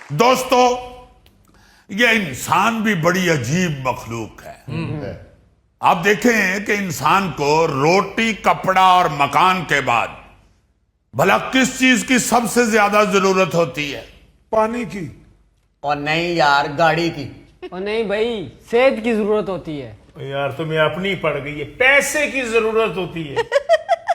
دوستو یہ انسان بھی بڑی عجیب مخلوق ہے. آپ دیکھیں کہ انسان کو روٹی کپڑا اور مکان کے بعد بھلا کس چیز کی سب سے زیادہ ضرورت ہوتی ہے؟ پانی کی. اور نہیں یار گاڑی کی. اور نہیں بھائی صحت کی ضرورت ہوتی ہے. یار تمہیں اپنی پڑ گئی ہے, پیسے کی ضرورت ہوتی ہے.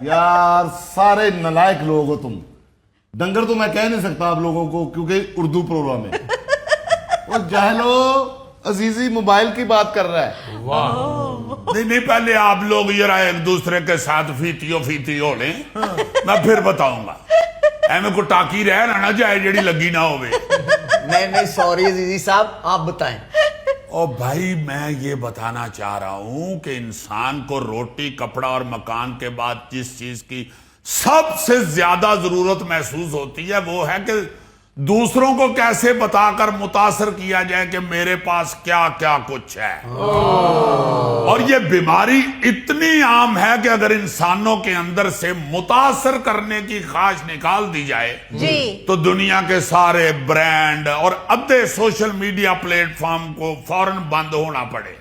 یار سارے نلائق لوگ ہو تم. ڈنگر تو میں کہہ نہیں سکتا آپ لوگوں کو کیونکہ اردو پروگرام ہے. اور جاہلو عزیزی موبائل کی بات کر رہا ہے. نہیں پہلے آپ لوگ ذرا ایک دوسرے کے ساتھ فیتی ہو لیں, میں پھر بتاؤں گا. ایویں کو ٹاکی رہ نہ جائے جڑی لگی نہ ہوئے. نہیں سوری عزیزی صاحب, آپ بتائیں. اور بھائی میں یہ بتانا چاہ رہا ہوں کہ انسان کو روٹی کپڑا اور مکان کے بعد جس چیز کی سب سے زیادہ ضرورت محسوس ہوتی ہے وہ ہے کہ دوسروں کو کیسے بتا کر متاثر کیا جائے کہ میرے پاس کیا کیا کچھ ہے. اور یہ بیماری اتنی عام ہے کہ اگر انسانوں کے اندر سے متاثر کرنے کی خواہش نکال دی جائے تو دنیا کے سارے برانڈ اور ادھے سوشل میڈیا پلیٹ فارم کو فوراً بند ہونا پڑے.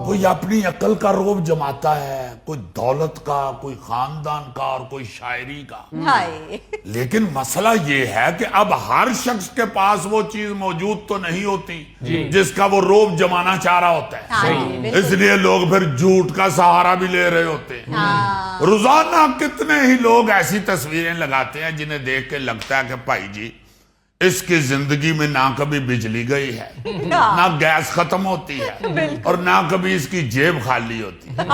کوئی اپنی عقل کا روب جماتا ہے, کوئی دولت کا, کوئی خاندان کا اور کوئی شاعری کا. لیکن مسئلہ یہ ہے کہ اب ہر شخص کے پاس وہ چیز موجود تو نہیں ہوتی جس کا وہ روب جمانا چاہ رہا ہوتا ہے. اس لیے لوگ پھر جھوٹ کا سہارا بھی لے رہے ہوتے ہیں. روزانہ کتنے ہی لوگ ایسی تصویریں لگاتے ہیں جنہیں دیکھ کے لگتا ہے کہ بھائی جی اس کی زندگی میں نہ کبھی بجلی گئی ہے, نہ گیس ختم ہوتی ہے, اور نہ کبھی اس کی جیب خالی ہوتی ہے.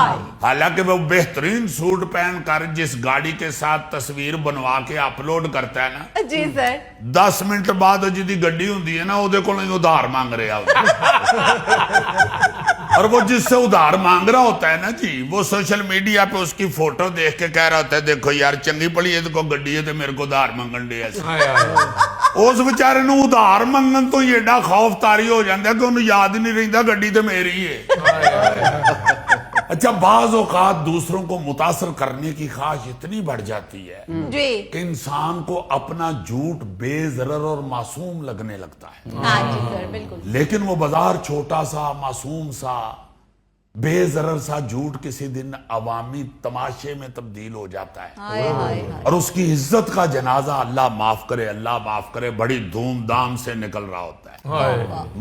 حالانکہ وہ بہترین سوٹ پہن کر جس گاڑی کے ساتھ تصویر بنوا کے اپلوڈ کرتا ہے نا, جی سر, 10 منٹ بعد جدی گڈی ہوندی ہے نا وہ کو ادھار مانگ رہے اور وہ جس سے ادھار مانگ رہا ہوتا ہے نا جی, وہ سوشل میڈیا پہ اس کی فوٹو دیکھ کے کہہ رہا ہوتا ہے دیکھو یار چنگی پڑی ہے تو گڈی ہے تو میرے کو ادھار مانگن دے. اس بیچارے نو ادھار منگن تو ایڈا خوف طاری ہو جاتا ہے کہ انہوں یاد ہی نہیں رہتا گڈی تو میری ہے. اچھا بعض اوقات دوسروں کو متاثر کرنے کی خواہش اتنی بڑھ جاتی ہے کہ انسان کو اپنا جھوٹ بے ضرر اور معصوم لگنے لگتا ہے. ہاں جی سر بالکل. لیکن وہ بازار چھوٹا سا معصوم سا بے ضرر سا جھوٹ کسی دن عوامی تماشے میں تبدیل ہو جاتا ہے, اور اس کی عزت کا جنازہ اللہ معاف کرے بڑی دھوم دھام سے نکل رہا ہوتا ہے.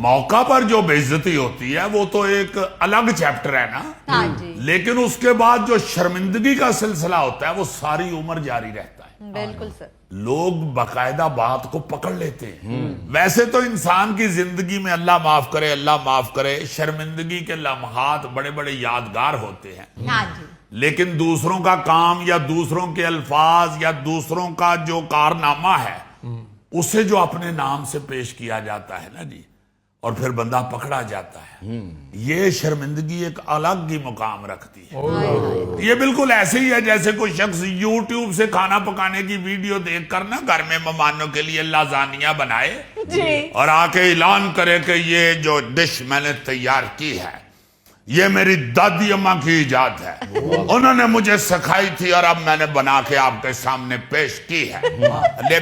موقع پر جو بے عزتی ہوتی ہے وہ تو ایک الگ چیپٹر ہے نا, لیکن اس کے بعد جو شرمندگی کا سلسلہ ہوتا ہے وہ ساری عمر جاری رہتا ہے. بالکل سر. لوگ باقاعدہ بات کو پکڑ لیتے ہیں. ویسے تو انسان کی زندگی میں اللہ معاف کرے شرمندگی کے لمحات بڑے بڑے یادگار ہوتے ہیں, لیکن دوسروں کا کام یا دوسروں کے الفاظ یا دوسروں کا جو کارنامہ ہے اسے جو اپنے نام سے پیش کیا جاتا ہے نا جی, اور پھر بندہ پکڑا جاتا ہے, یہ شرمندگی ایک الگ ہی مقام رکھتی ہے. یہ بالکل ایسے ہی ہے جیسے کوئی شخص یوٹیوب سے کھانا پکانے کی ویڈیو دیکھ کر نا گھر میں مہمانوں کے لیے لازانیاں بنائے اور آ کے اعلان کرے کہ یہ جو ڈش میں نے تیار کی ہے یہ میری دادی اماں کی ایجاد ہے, انہوں نے مجھے سکھائی تھی اور اب میں نے بنا کے آپ کے سامنے پیش کی ہے.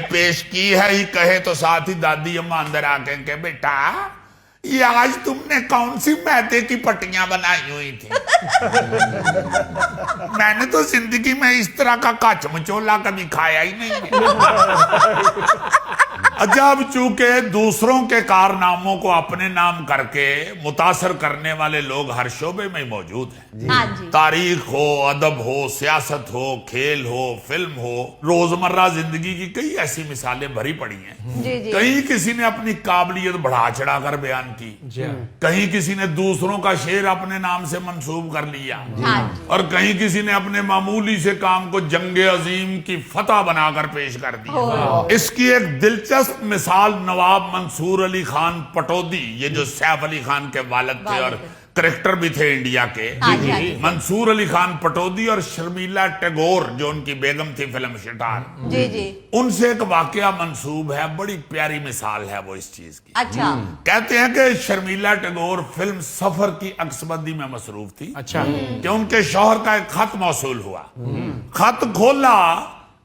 پیش کی ہے ہی کہے تو ساتھ ہی دادی اماں اندر آ کے کہ بیٹا یہ آج تم نے کون سی میدے کی پٹیاں بنائی ہوئی تھی؟ میں نے تو زندگی میں اس طرح کا کچ مچولا کبھی کھایا ہی نہیں ہے. جب چونکہ دوسروں کے کارناموں کو اپنے نام کر کے متاثر کرنے والے لوگ ہر شعبے میں موجود ہیں, تاریخ ہو, ادب ہو, سیاست ہو, کھیل ہو, فلم ہو, روزمرہ زندگی کی کئی ایسی مثالیں بھری پڑی ہیں. کہیں کسی نے اپنی قابلیت بڑھا چڑھا کر بیان کی, کہیں کسی نے دوسروں کا شعر اپنے نام سے منسوب کر لیا, اور کہیں کسی نے اپنے معمولی سے کام کو جنگ عظیم کی فتح بنا کر پیش کر دیا. اس کی ایک دلچسپ مثال نواب منصور علی خان پٹودی, یہ جو سیف علی خان کے والد تھے اور کرکٹر بھی تھے انڈیا کے, منصور علی خان پٹودی اور شرمیلا ٹیگور جو ان کی بیگم تھی فلم شٹار, ان سے ایک واقعہ منسوب ہے, بڑی پیاری مثال ہے وہ اس چیز کی. کہتے ہیں کہ شرمیلا ٹیگور فلم سفر کی عکس بندی میں مصروف تھی کہ ان کے شوہر کا ایک خط موصول ہوا. خط کھولا